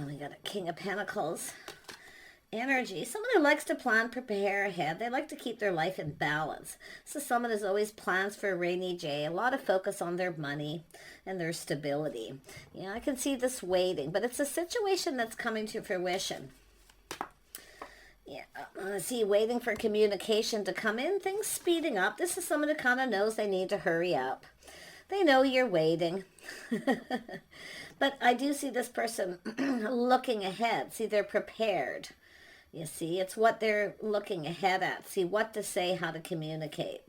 We got a King of Pentacles energy. Someone who likes to plan, prepare ahead. They like to keep their life in balance. So someone who's always plans for a rainy day. A lot of focus on their money and their stability. Yeah, I can see this waiting, but it's a situation that's coming to fruition. Yeah, I see waiting for communication to come in, things speeding up. This is someone who kind of knows they need to hurry up. They know you're waiting. But I do see this person looking ahead. See, they're prepared. You see, it's what they're looking ahead at. See what to say, how to communicate.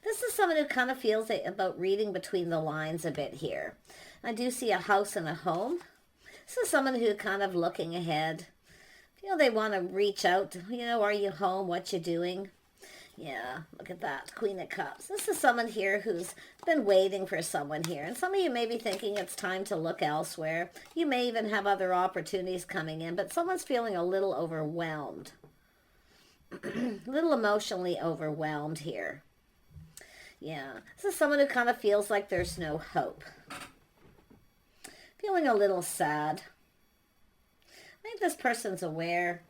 This is someone who kind of feels about reading between the lines a bit here. I do see a house and a home. This is someone who kind of looking ahead. You know, they want to reach out. You know, are you home? What you doing? Yeah, look at that. Queen of Cups. This is someone here who's been waiting for someone here. And some of you may be thinking it's time to look elsewhere. You may even have other opportunities coming in, but someone's feeling a little overwhelmed. A little emotionally overwhelmed here. Yeah, this is someone who kind of feels like there's no hope. Feeling a little sad. I think this person's aware.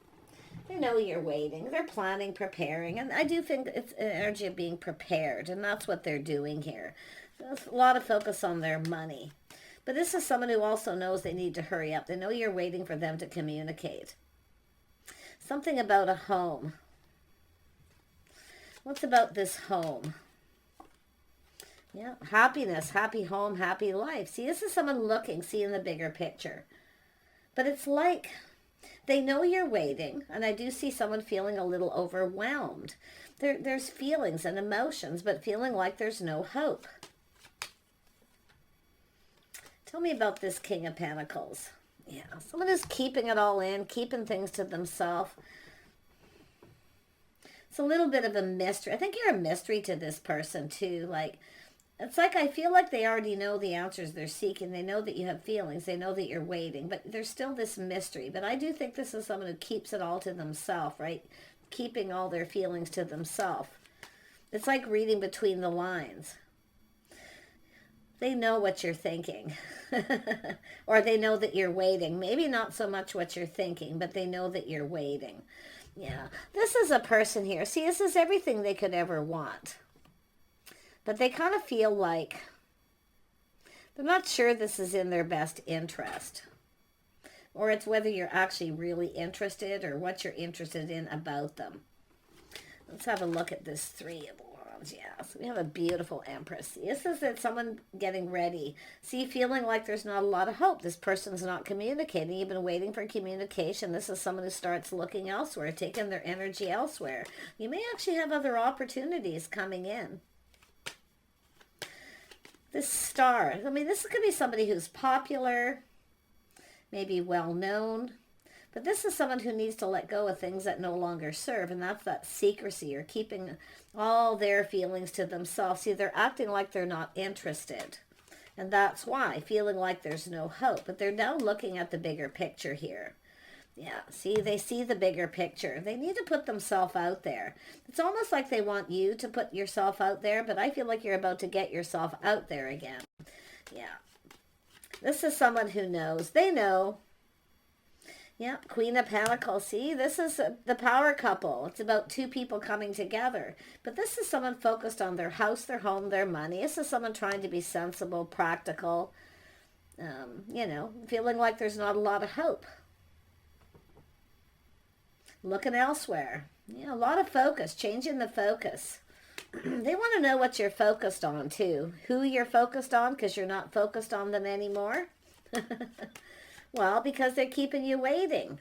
They know you're waiting. They're planning, preparing. And I do think it's an energy of being prepared. And that's what they're doing here. There's a lot of focus on their money. But this is someone who also knows they need to hurry up. They know you're waiting for them to communicate. Something about a home. What's about this home? Yeah, happiness, happy home, happy life. See, this is someone looking, seeing the bigger picture. But it's like they know you're waiting, and I do see someone feeling a little overwhelmed. There's feelings and emotions, but feeling like there's no hope. Tell me about this King of Pentacles. Yeah, someone who's keeping it all in, keeping things to themselves. It's a little bit of a mystery. I think you're a mystery to this person, too. It's like I feel like they already know the answers they're seeking. They know that you have feelings. They know that you're waiting. But there's still this mystery. But I do think this is someone who keeps it all to themselves, right? Keeping all their feelings to themselves. It's like reading between the lines. They know what you're thinking. Or they know that you're waiting. Maybe not so much what you're thinking, but they know that you're waiting. Yeah. This is a person here. See, this is everything they could ever want. But they kind of feel like they're not sure this is in their best interest. Or it's whether you're actually really interested or what you're interested in about them. Let's have a look at this Three of Wands. Yeah, so we have a beautiful Empress. This is that someone getting ready. See, feeling like there's not a lot of hope. This person's not communicating. You've been waiting for communication. This is someone who starts looking elsewhere, taking their energy elsewhere. You may actually have other opportunities coming in. This Star, I mean, this could be somebody who's popular, maybe well-known, but this is someone who needs to let go of things that no longer serve, and that's that secrecy or keeping all their feelings to themselves. See, they're acting like they're not interested, and that's why, feeling like there's no hope, but they're now looking at the bigger picture here. Yeah, see, they see the bigger picture. They need to put themselves out there. It's almost like they want you to put yourself out there, but I feel like you're about to get yourself out there again. Yeah. This is someone who knows. They know. Yeah, Queen of Pentacles. See, this is the power couple. It's about two people coming together. But this is someone focused on their house, their home, their money. This is someone trying to be sensible, practical, you know, feeling like there's not a lot of hope. Looking elsewhere. Yeah, a lot of focus, changing the focus. They want to know what you're focused on, too. Who you're focused on, because you're not focused on them anymore. Well, because they're keeping you waiting.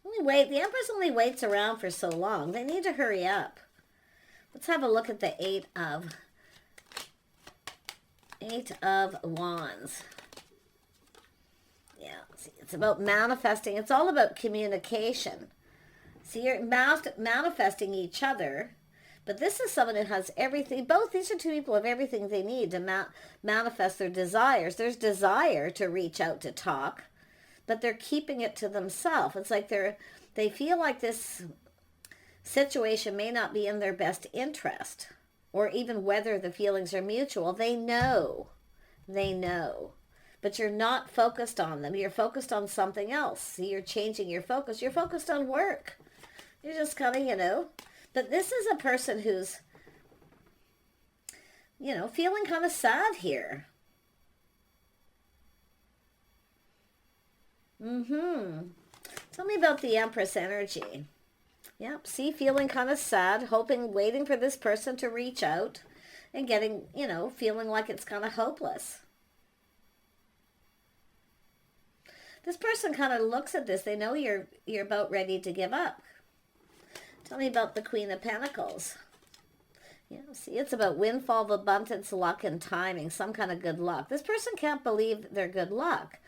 The Empress only waits around for so long. They need to hurry up. Let's have a look at the Eight of Wands. Yeah, see, it's about manifesting. It's all about communication. See, you're manifesting each other, but this is someone who has everything. Both these are two people who have everything they need to manifest their desires. There's desire to reach out to talk, but they're keeping it to themselves. It's like they feel like this situation may not be in their best interest, or even whether the feelings are mutual. They know. but you're not focused on them. You're focused on something else. See, you're changing your focus. You're focused on work. You're just kind of, but this is a person who's, feeling kind of sad here. Tell me about the Empress energy. Yep, see, feeling kind of sad, waiting for this person to reach out and getting, feeling like it's kind of hopeless. This person kind of looks at this. They know you're about ready to give up. Tell me about the Queen of Pentacles. Yeah, see, it's about windfall of abundance, luck, and timing, some kind of good luck. This person can't believe their good luck,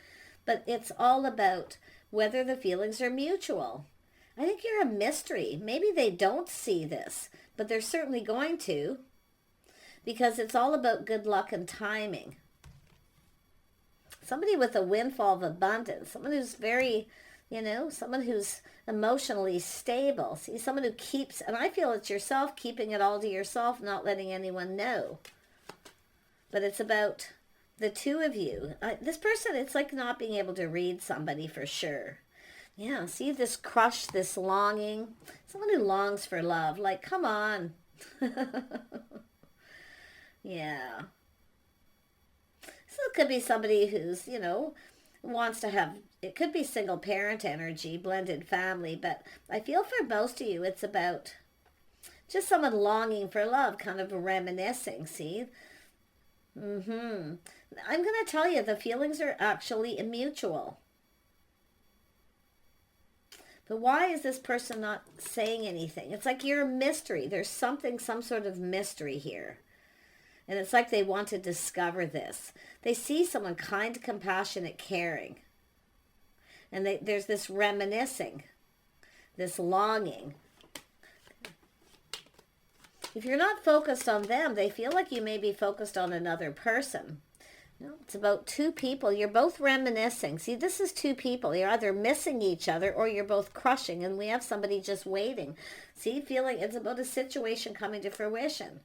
but it's all about whether the feelings are mutual. I think you're a mystery. Maybe they don't see this, but they're certainly going to, because it's all about good luck and timing. Somebody with a windfall of abundance, someone who's very, someone who's emotionally stable. See, someone who keeps, and I feel it's yourself, keeping it all to yourself, not letting anyone know. But it's about the two of you. This person, it's like not being able to read somebody for sure. Yeah, see this crush, this longing. Someone who longs for love. Like, come on. Yeah. So it could be somebody who's, wants to have, it could be single parent energy, blended family, but I feel for most of you, it's about just someone longing for love, kind of reminiscing, see? I'm going to tell you, the feelings are actually mutual. But why is this person not saying anything? It's like you're a mystery. There's some sort of mystery here. And it's like they want to discover this. They see someone kind, compassionate, caring. And there's this reminiscing, this longing. If you're not focused on them, they feel like you may be focused on another person. No, it's about two people. You're both reminiscing. See, this is two people. You're either missing each other or you're both crushing, and we have somebody just waiting. See, feeling it's about a situation coming to fruition.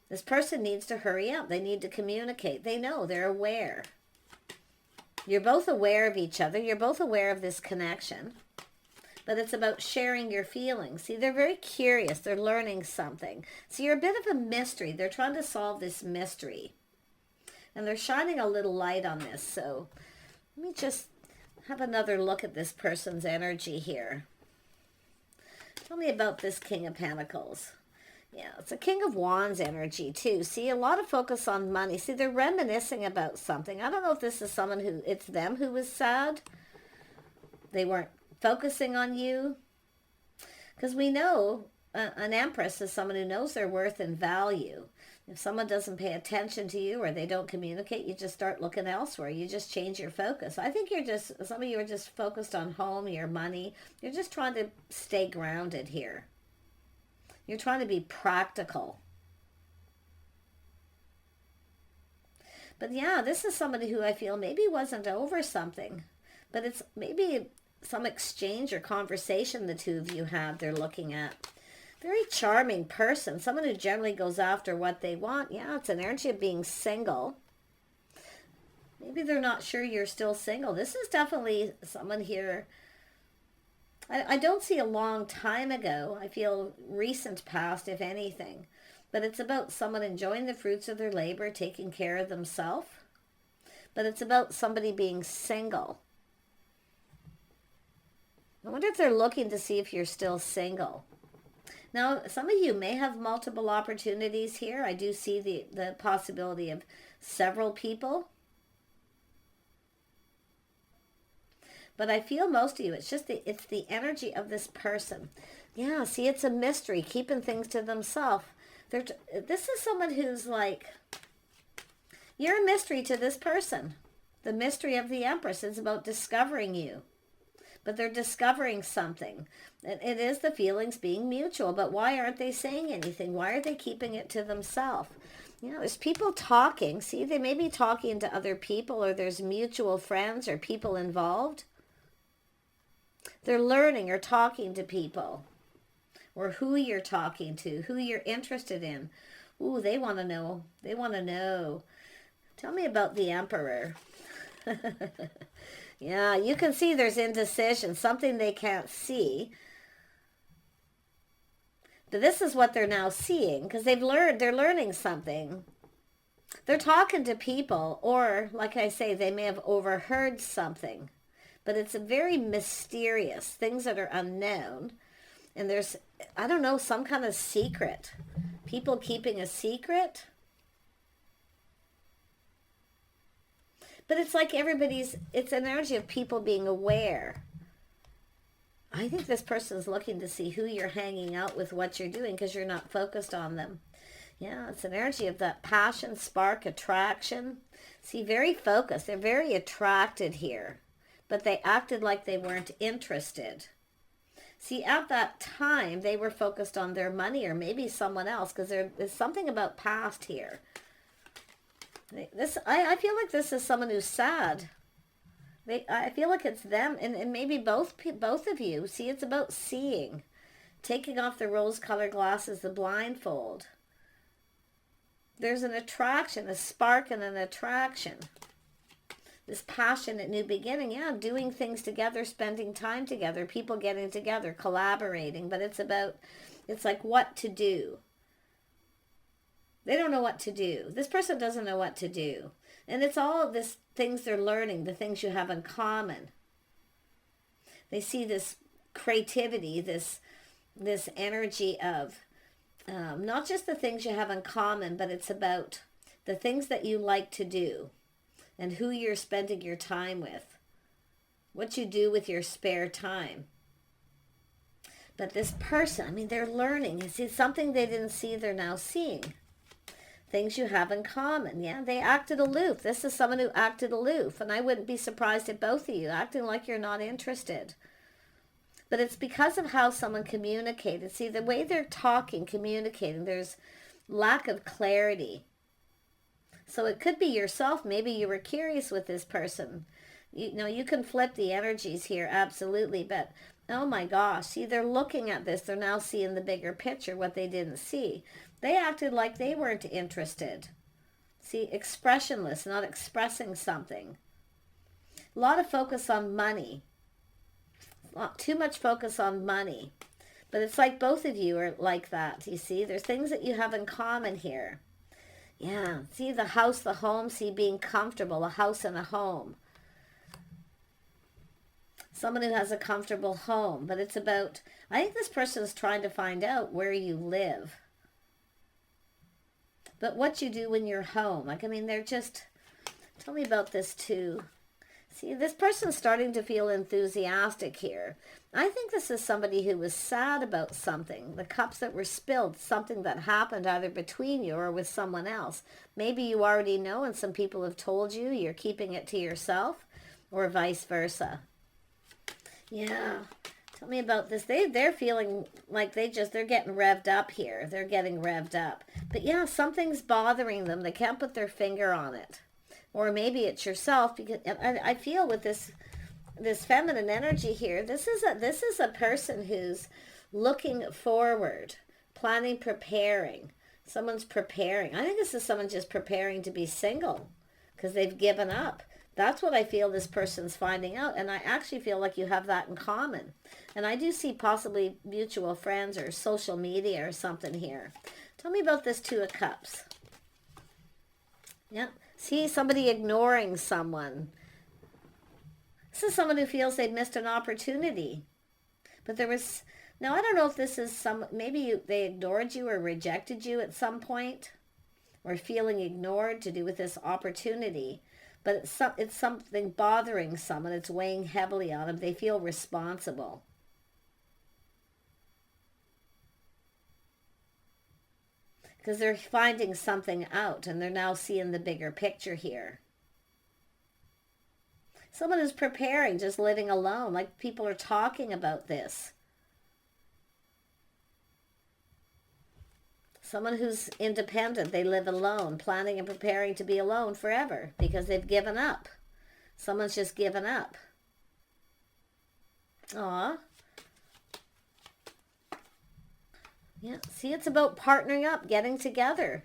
This person needs to hurry up. They need to communicate. They know. They're aware. You're both aware of each other. You're both aware of this connection. But it's about sharing your feelings. See, they're very curious. They're learning something. So you're a bit of a mystery. They're trying to solve this mystery. And they're shining a little light on this. So let me just have another look at this person's energy here. Tell me about this King of Pentacles. Yeah, it's a King of Wands energy too. See, a lot of focus on money. See, they're reminiscing about something. I don't know if this is someone who, it's them who was sad. They weren't focusing on you. Because we know an Empress is someone who knows their worth and value. If someone doesn't pay attention to you or they don't communicate, you just start looking elsewhere. You just change your focus. I think some of you are just focused on home, your money. You're just trying to stay grounded here. You're trying to be practical. But yeah, this is somebody who I feel maybe wasn't over something. But it's maybe some exchange or conversation the two of you had they're looking at. Very charming person. Someone who generally goes after what they want. Yeah, it's an energy of being single. Maybe they're not sure you're still single. This is definitely someone here. I don't see a long time ago. I feel recent past, if anything. But it's about someone enjoying the fruits of their labor, taking care of themselves. But it's about somebody being single. I wonder if they're looking to see if you're still single. Now, some of you may have multiple opportunities here. I do see the possibility of several people. But I feel most of you, it's the energy of this person. Yeah, see, it's a mystery, keeping things to themselves. This is someone who's like, you're a mystery to this person. The mystery of the Empress is about discovering you. But they're discovering something. It is the feelings being mutual. But why aren't they saying anything? Why are they keeping it to themselves? There's people talking. See, they may be talking to other people, or there's mutual friends or people involved. They're learning or talking to people. Or who you're talking to, who you're interested in. Ooh, they want to know. They want to know. Tell me about the Emperor. Yeah, you can see there's indecision, something they can't see. But this is what they're now seeing, because they're learning something. They're talking to people, or like I say, they may have overheard something. But it's a very mysterious, things that are unknown. And there's, I don't know, some kind of secret. People keeping a secret. But it's like it's an energy of people being aware. I think this person is looking to see who you're hanging out with, what you're doing, because you're not focused on them. Yeah, it's an energy of that passion, spark, attraction. See, very focused. They're very attracted here, but they acted like they weren't interested. See, at that time, they were focused on their money or maybe someone else, because there's something about past here. I feel like this is someone who's sad. I feel like it's them, and maybe both of you. See, it's about seeing. Taking off the rose-colored glasses, the blindfold. There's an attraction, a spark and an attraction. This passionate new beginning, yeah, doing things together, spending time together, people getting together, collaborating, but it's like what to do. They don't know what to do. This person doesn't know what to do. And it's all of this things they're learning, the things you have in common. They see this creativity, this energy of not just the things you have in common, but it's about the things that you like to do and who you're spending your time with, what you do with your spare time. But this person, I mean, they're learning. It's something they didn't see, they're now seeing. Things you have in common. Yeah, they acted aloof. This is someone who acted aloof, and I wouldn't be surprised at both of you acting like you're not interested. But it's because of how someone communicated. See, the way they're talking, communicating, there's lack of clarity. So it could be yourself. Maybe you were curious with this person. You know, you can flip the energies here, absolutely. But, oh my gosh, see, they're looking at this. They're now seeing the bigger picture, what they didn't see. They acted like they weren't interested. See, expressionless, not expressing something. A lot of focus on money. Not too much focus on money. But it's like both of you are like that, you see. There's things that you have in common here. Yeah, see the house, the home, see being comfortable, a house and a home. Someone who has a comfortable home. But it's about, I think this person is trying to find out where you live. But what you do when you're home. Like, I mean, they're just, tell me about this too. See, this person's starting to feel enthusiastic here. I think this is somebody who was sad about something. The cups that were spilled, something that happened either between you or with someone else. Maybe you already know and some people have told you, you're keeping it to yourself, or vice versa. Yeah. Tell me about this. They're feeling like they're getting revved up here. They're getting revved up. But yeah, something's bothering them. They can't put their finger on it. Or maybe it's yourself, because I feel with this feminine energy here, this is a person who's looking forward, planning, preparing. Someone's preparing. I think this is someone just preparing to be single because they've given up. That's what I feel this person's finding out, and I actually feel like you have that in common. And I do see possibly mutual friends or social media or something here. Tell me about this Two of Cups. Yeah. See somebody ignoring someone. This is someone who feels they missed an opportunity. But there was, now I don't know if this is maybe they ignored you or rejected you at some point, or feeling ignored to do with this opportunity. But it's something bothering someone. It's weighing heavily on them. They feel responsible. Because they're finding something out and they're now seeing the bigger picture here. Someone who's preparing, just living alone, like people are talking about this. Someone who's independent, they live alone, planning and preparing to be alone forever because they've given up. Someone's just given up. Aw. Yeah, see, it's about partnering up, getting together.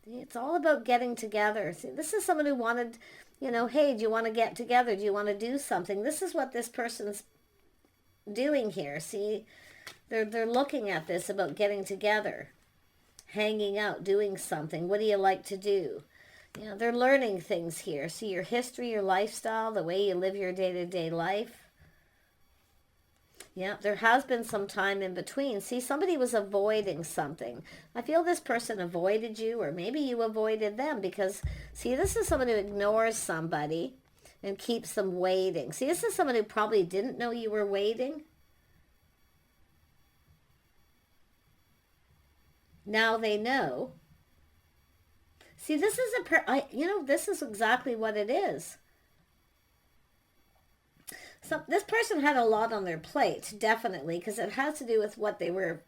It's all about getting together. See, this is someone who wanted, You know, hey, do you want to get together? Do you want to do something? This is what this person's doing here. See, they're looking at this about getting together, hanging out, doing something. What do you like to do? You know, they're learning things here. See, your history, your lifestyle, the way you live your day-to-day life. Yeah, there has been some time in between. See, somebody was avoiding something. I feel this person avoided you, or maybe you avoided them, because, see, this is someone who ignores somebody and keeps them waiting. See, this is someone who probably didn't know you were waiting. Now they know. See, this is this is exactly what it is. So this person had a lot on their plate, definitely, because it has to do with what they were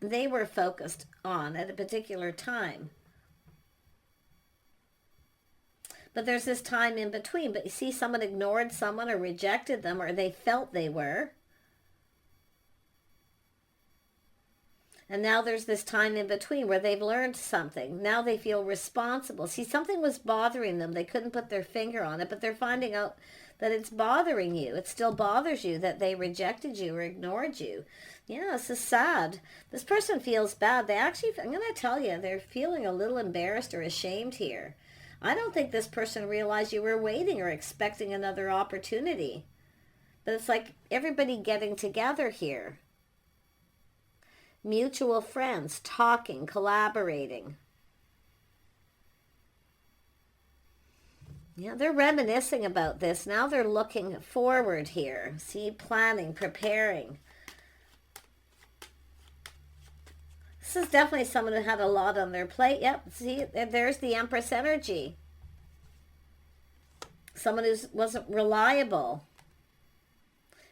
they were focused on at a particular time. But there's this time in between. But you see, someone ignored someone or rejected them, or they felt they were. And now there's this time in between where they've learned something. Now they feel responsible. See, something was bothering them. They couldn't put their finger on it, but they're finding out that it's bothering you. It still bothers you that they rejected you or ignored you. Yeah, this is sad. This person feels bad. They actually, I'm going to tell you, they're feeling a little embarrassed or ashamed here. I don't think this person realized you were waiting or expecting another opportunity. But it's like everybody getting together here. Mutual friends, talking, collaborating. Yeah, they're reminiscing about this. Now they're looking forward here. See, planning, preparing. This is definitely someone who had a lot on their plate. Yep, see, there's the Empress energy. Someone who wasn't reliable.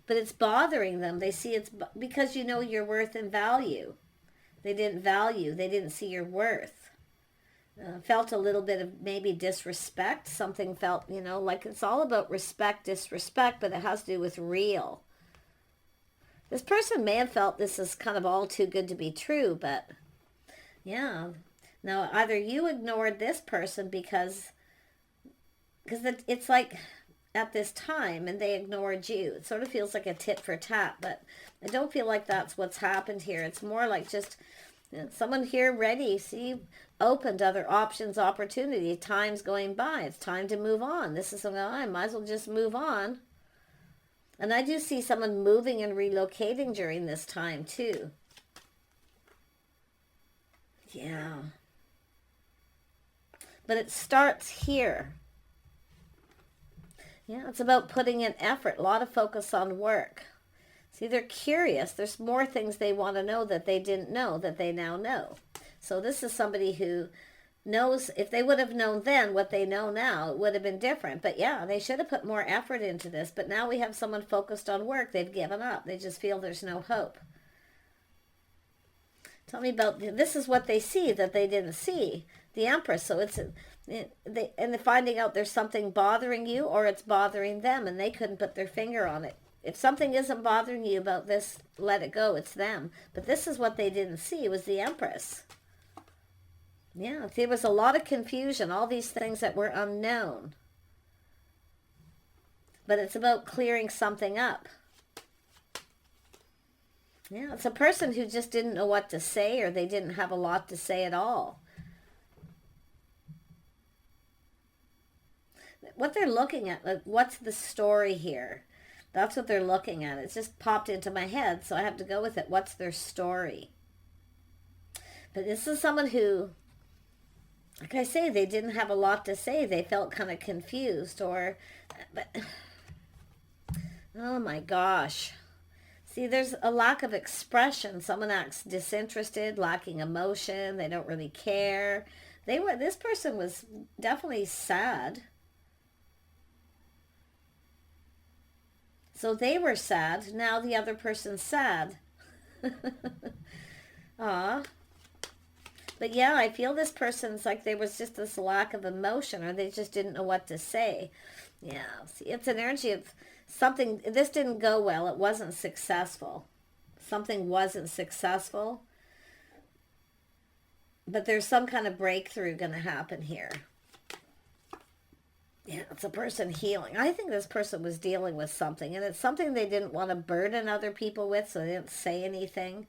But it's bothering them. They see it's because you know your worth and value. They didn't value. They didn't see your worth. Felt a little bit of maybe disrespect. Something felt, like it's all about respect, disrespect, but it has to do with real. This person may have felt this is kind of all too good to be true, but yeah. Now, either you ignored this person because it's like at this time and they ignored you. It sort of feels like a tit for tat, but I don't feel like that's what's happened here. It's more like just someone here ready, see, open to other options, opportunity, time's going by. It's time to move on. This is I might as well just move on. And I do see someone moving and relocating during this time too. Yeah. But it starts here. Yeah, it's about putting in effort, a lot of focus on work. See, they're curious. There's more things they want to know that they didn't know that they now know. So this is somebody who knows, if they would have known then what they know now, it would have been different. But yeah, they should have put more effort into this. But now we have someone focused on work. They've given up. They just feel there's no hope. Tell me about, this is what they see that they didn't see. The Empress. So it's, and they're finding out there's something bothering you or it's bothering them and they couldn't put their finger on it. If something isn't bothering you about this, let it go. It's them. But this is what they didn't see, was the Empress. Yeah, there was a lot of confusion, all these things that were unknown. But it's about clearing something up. Yeah, it's a person who just didn't know what to say, or they didn't have a lot to say at all. What they're looking at, like, what's the story here? That's what they're looking at. It's just popped into my head, so I have to go with it. What's their story? But this is someone who, like I say, they didn't have a lot to say. They felt kind of confused but oh my gosh. See, there's a lack of expression. Someone acts disinterested, lacking emotion. They don't really care. This person was definitely sad. So they were sad. Now the other person's sad. Aw. But yeah, I feel this person's like there was just this lack of emotion, or they just didn't know what to say. Yeah, see, it's an energy of something. This didn't go well. It wasn't successful. Something wasn't successful. But there's some kind of breakthrough going to happen here. Yeah, it's a person healing. I think this person was dealing with something, and it's something they didn't want to burden other people with, so they didn't say anything.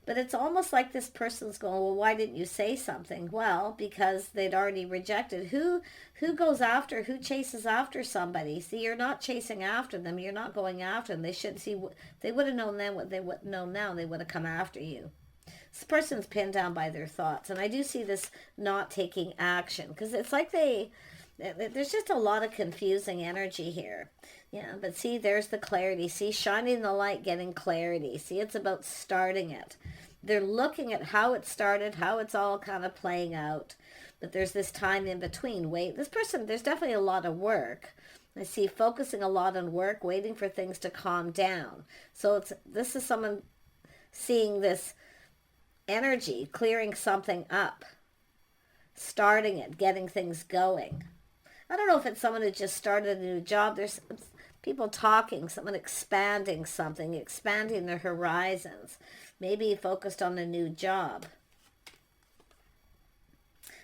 But it's almost like this person's going, well, why didn't you say something? Well, because they'd already rejected. Who goes after, who chases after somebody? See, you're not chasing after them. You're not going after them. They should see, they would have known then what they would know now. They would have come after you. This person's pinned down by their thoughts. And I do see this not taking action, because it's like there's just a lot of confusing energy here. Yeah, but see, there's the clarity. See, shining the light, getting clarity. See, it's about starting it. They're looking at how it started, how it's all kind of playing out. But there's this time in between. Wait, this person, there's definitely a lot of work. I see focusing a lot on work, waiting for things to calm down. So this is someone seeing this energy, clearing something up, starting it, getting things going. I don't know if it's someone who just started a new job. There's people talking, someone expanding something, expanding their horizons, maybe focused on a new job.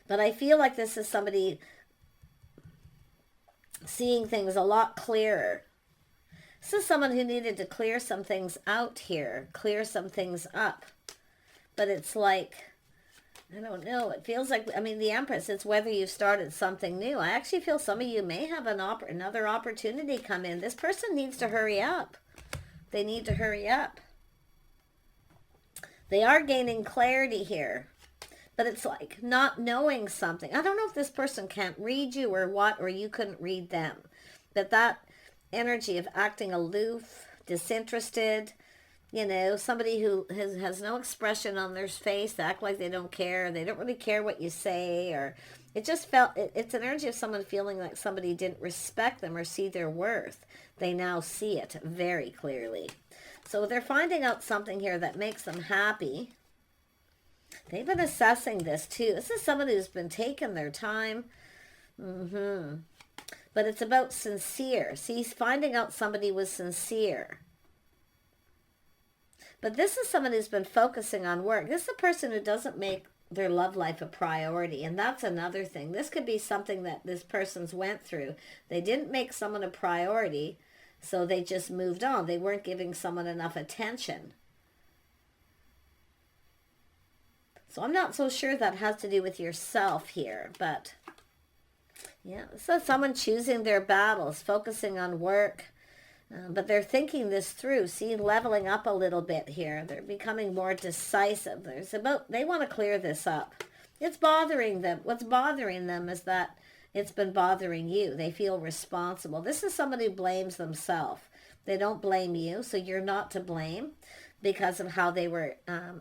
But I feel like this is somebody seeing things a lot clearer. This is someone who needed to clear some things out here, clear some things up. But it's like, I don't know. It feels like, I mean, the Empress, it's whether you've started something new. I actually feel some of you may have another opportunity come in. This person needs to hurry up. They need to hurry up. They are gaining clarity here. But it's like not knowing something. I don't know if this person can't read you or what, or you couldn't read them. But that energy of acting aloof, disinterested, you know, somebody who has no expression on their face, they act like they don't care, they don't really care what you say, or it just felt, it's an energy of someone feeling like somebody didn't respect them or see their worth. They now see it very clearly. So they're finding out something here that makes them happy. They've been assessing this too. This is someone who's been taking their time. But it's about sincere. See, finding out somebody was sincere. But this is someone who's been focusing on work. This is a person who doesn't make their love life a priority. And that's another thing. This could be something that this person's went through. They didn't make someone a priority, so they just moved on. They weren't giving someone enough attention. So I'm not so sure that has to do with yourself here. But yeah, so someone choosing their battles, focusing on work. But they're thinking this through. See, leveling up a little bit here. They're becoming more decisive. They want to clear this up. It's bothering them. What's bothering them is that it's been bothering you. They feel responsible. This is somebody who blames themselves. They don't blame you, so you're not to blame because of how they were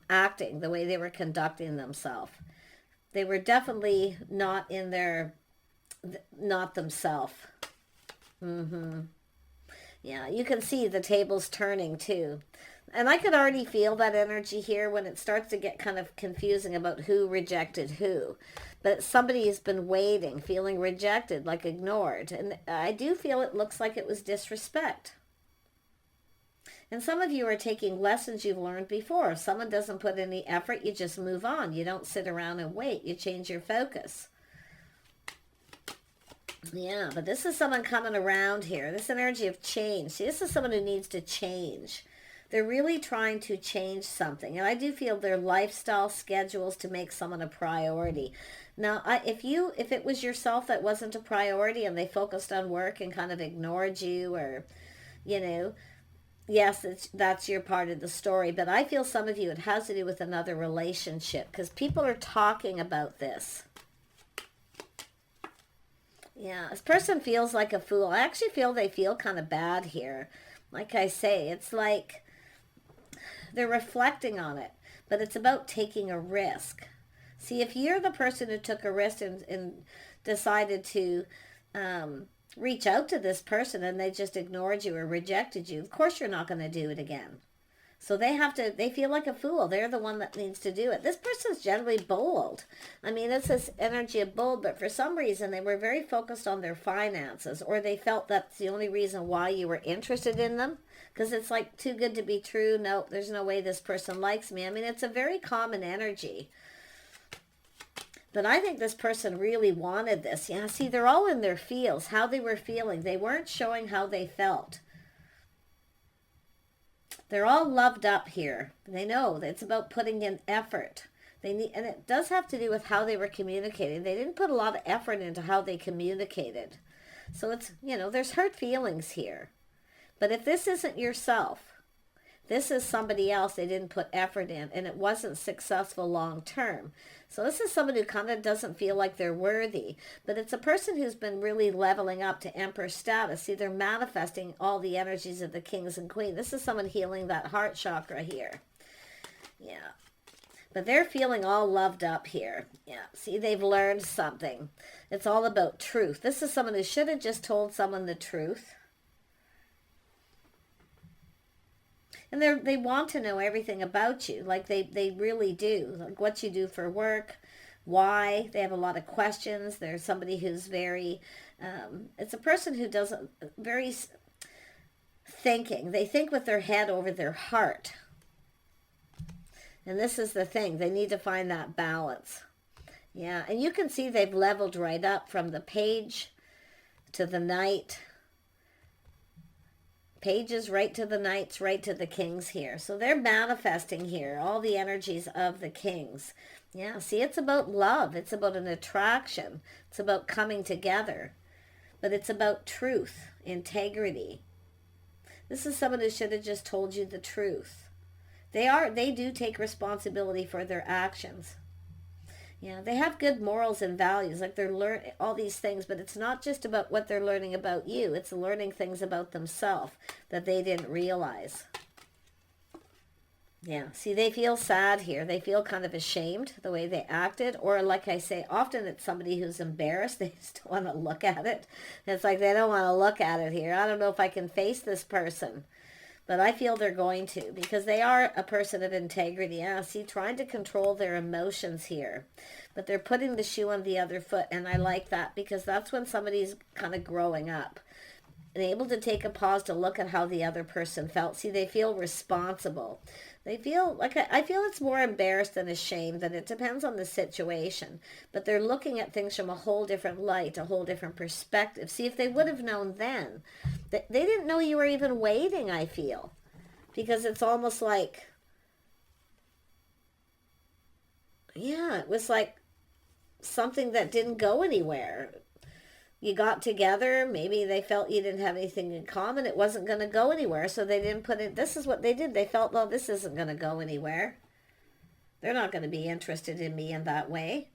acting, the way they were conducting themselves. They were definitely not themselves. Yeah, you can see the tables turning too. And I could already feel that energy here when it starts to get kind of confusing about who rejected who. But somebody has been waiting, feeling rejected, like ignored. And I do feel it looks like it was disrespect. And some of you are taking lessons you've learned before. If someone doesn't put any effort, you just move on. You don't sit around and wait. You change your focus. Yeah, but this is someone coming around here. This energy of change. See, this is someone who needs to change. They're really trying to change something. And I do feel their lifestyle schedules to make someone a priority. Now, if it was yourself that wasn't a priority and they focused on work and kind of ignored you, or, you know, yes, that's your part of the story. But I feel some of you, it has to do with another relationship because people are talking about this. Yeah, this person feels like a fool. I actually feel they feel kind of bad here. Like I say, it's like they're reflecting on it, but it's about taking a risk. See, if you're the person who took a risk and decided to reach out to this person and they just ignored you or rejected you, of course you're not going to do it again. So they feel like a fool. They're the one that needs to do it. This person's generally bold. I mean, it's this energy of bold, but for some reason they were very focused on their finances, or they felt that's the only reason why you were interested in them. Because it's like too good to be true. No, there's no way this person likes me. I mean, it's a very common energy. But I think this person really wanted this. Yeah, see, they're all in their feels, how they were feeling. They weren't showing how they felt. They're all loved up here. They know that it's about putting in effort. They need, and it does have to do with how they were communicating. They didn't put a lot of effort into how they communicated. So it's, you know, there's hurt feelings here. But if this isn't yourself, this is somebody else they didn't put effort in, and it wasn't successful long term. So this is somebody who kind of doesn't feel like they're worthy. But it's a person who's been really leveling up to Emperor status. See, they're manifesting all the energies of the kings and queen. This is someone healing that heart chakra here. Yeah. But they're feeling all loved up here. Yeah. See, they've learned something. It's all about truth. This is someone who should have just told someone the truth. And they want to know everything about you, like they really do, like what you do for work, why. They have a lot of questions. There's somebody who's very, it's a person who doesn't, very thinking. They think with their head over their heart. And this is the thing. They need to find that balance. Yeah, and you can see they've leveled right up from the page to the knight. Pages right to the knights, right to the kings here. So they're manifesting here all the energies of the kings. Yeah, see, it's about love. It's about an attraction. It's about coming together. But it's about truth, integrity. This is someone who should have just told you the truth. They do take responsibility for their actions. Yeah, they have good morals and values, like they're learning all these things, but it's not just about what they're learning about you. It's learning things about themselves that they didn't realize. Yeah, see, they feel sad here. They feel kind of ashamed the way they acted, or like I say, often it's somebody who's embarrassed. They just don't want to look at it. It's like they don't want to look at it here. I don't know if I can face this person. But I feel they're going to, because they are a person of integrity. Yeah, see, trying to control their emotions here. But they're putting the shoe on the other foot, and I like that, because that's when somebody's kind of growing up and able to take a pause to look at how the other person felt. See, they feel responsible. They feel like, I feel it's more embarrassed than ashamed, and it depends on the situation. But they're looking at things from a whole different light, a whole different perspective. See, if they would have known then, they didn't know you were even waiting, I feel. Because it's almost like, yeah, it was like something that didn't go anywhere. You got together, maybe they felt you didn't have anything in common, it wasn't going to go anywhere, so they didn't put it. This is what they did. They felt, well, this isn't going to go anywhere. They're not going to be interested in me in that way.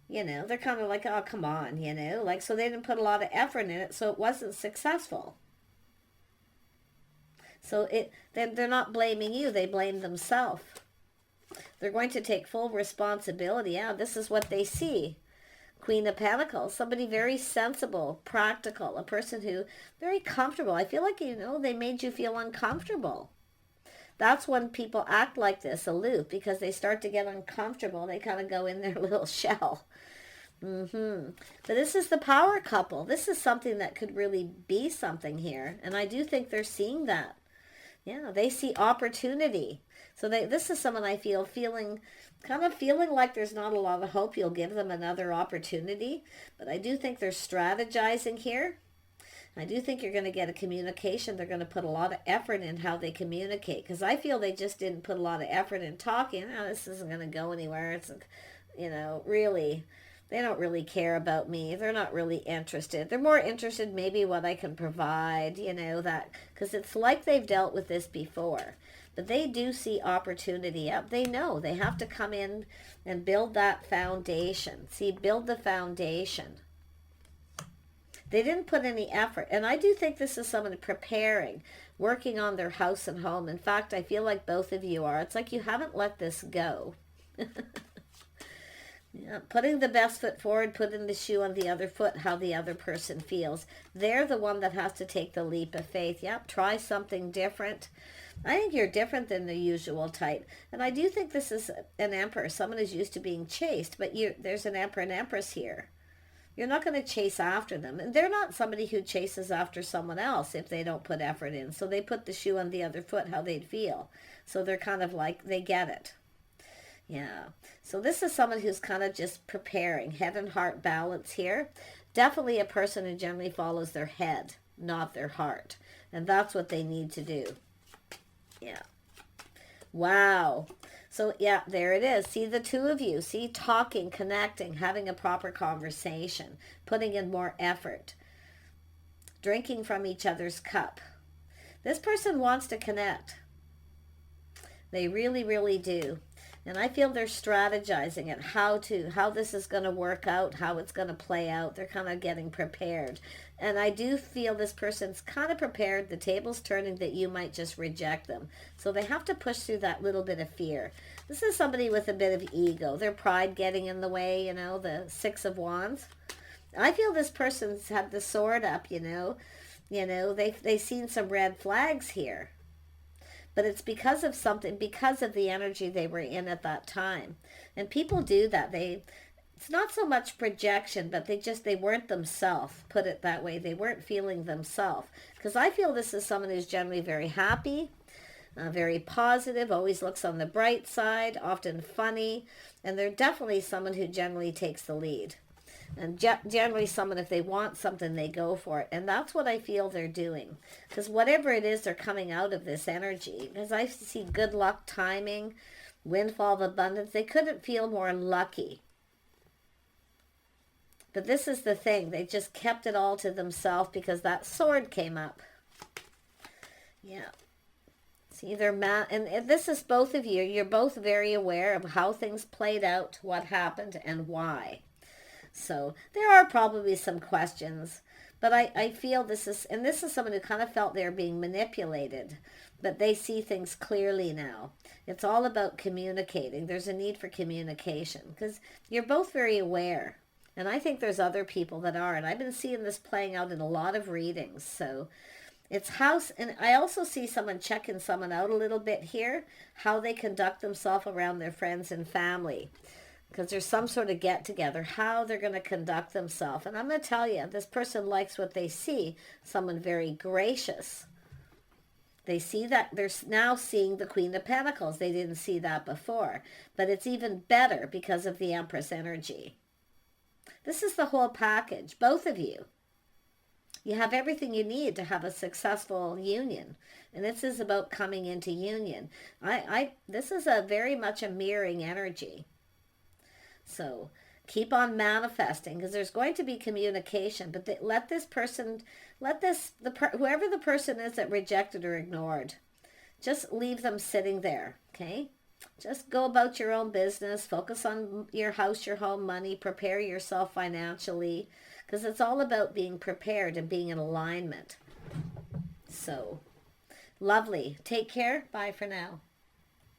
You know, they're kind of like, oh, come on, you know, like, so they didn't put a lot of effort in it, so it wasn't successful. So they're not blaming you, they blame themselves. They're going to take full responsibility. Yeah, this is what they see. Queen of Pentacles, somebody very sensible, practical, a person who very comfortable. I feel like, you know, they made you feel uncomfortable. That's when people act like this, aloof, because they start to get uncomfortable. They kind of go in their little shell. But this is the power couple. This is something that could really be something here. And I do think they're seeing that. Yeah, they see opportunity. So this is someone I feel feeling like there's not a lot of hope. You'll give them another opportunity. But I do think they're strategizing here. I do think you're going to get a communication. They're going to put a lot of effort in how they communicate. Because I feel they just didn't put a lot of effort in talking. Oh, this isn't going to go anywhere. It's, you know, really, they don't really care about me. They're not really interested. They're more interested maybe what I can provide, you know, that. Because it's like they've dealt with this before. But they do see opportunity up. They know they have to come in and build that foundation. See, build the foundation. They didn't put any effort. And I do think this is someone preparing, working on their house and home. In fact, I feel like both of you are. It's like you haven't let this go. Yeah, putting the best foot forward, putting the shoe on the other foot, how the other person feels. They're the one that has to take the leap of faith. Yep, try something different. I think you're different than the usual type. And I do think this is an emperor. Someone who's used to being chased, but there's an emperor and empress here. You're not going to chase after them. And they're not somebody who chases after someone else if they don't put effort in. So they put the shoe on the other foot, how they'd feel. So they're kind of like, they get it. Yeah. So this is someone who's kind of just preparing. Head and heart balance here. Definitely a person who generally follows their head, not their heart. And that's what they need to do. Yeah. Wow. So, yeah, there it is. See the two of you. See, talking, connecting, having a proper conversation, putting in more effort, drinking from each other's cup. This person wants to connect. They really, really do. And I feel they're strategizing at how this is going to work out, how it's going to play out. They're kind of getting prepared. And I do feel this person's kind of prepared. The table's turning that you might just reject them. So they have to push through that little bit of fear. This is somebody with a bit of ego. Their pride getting in the way, you know, the Six of Wands. I feel this person's had the sword up, you know. They've seen some red flags here. But it's because of something, because of the energy they were in at that time. And people do that. It's not so much projection, but they weren't themselves, put it that way. They weren't feeling themselves. Because I feel this is someone who's generally very happy, very positive, always looks on the bright side, often funny. And they're definitely someone who generally takes the lead. And generally someone, if they want something, they go for it. And that's what I feel they're doing. Because whatever it is, they're coming out of this energy. Because I see good luck, timing, windfall of abundance. They couldn't feel more lucky. But this is the thing. They just kept it all to themselves because that sword came up. Yeah. See, and this is both of you. You're both very aware of how things played out, what happened, and why. So there are probably some questions, but I feel this is someone who kind of felt they're being manipulated, but they see things clearly now. It's all about communicating. There's a need for communication because you're both very aware. And I think there's other people that are, and I've been seeing this playing out in a lot of readings. So it's house, and I also see someone checking someone out a little bit here, how they conduct themselves around their friends and family. Because there's some sort of get-together, how they're going to conduct themselves. And I'm going to tell you, this person likes what they see, someone very gracious. They see that, they're now seeing the Queen of Pentacles. They didn't see that before. But it's even better because of the Empress energy. This is the whole package, both of you. You have everything you need to have a successful union. And this is about coming into union. This is very much a mirroring energy. So keep on manifesting because there's going to be communication, but let this person, whoever the person is that rejected or ignored, just leave them sitting there, okay? Just go about your own business, focus on your house, your home, money, prepare yourself financially because it's all about being prepared and being in alignment. So, lovely. Take care. Bye for now.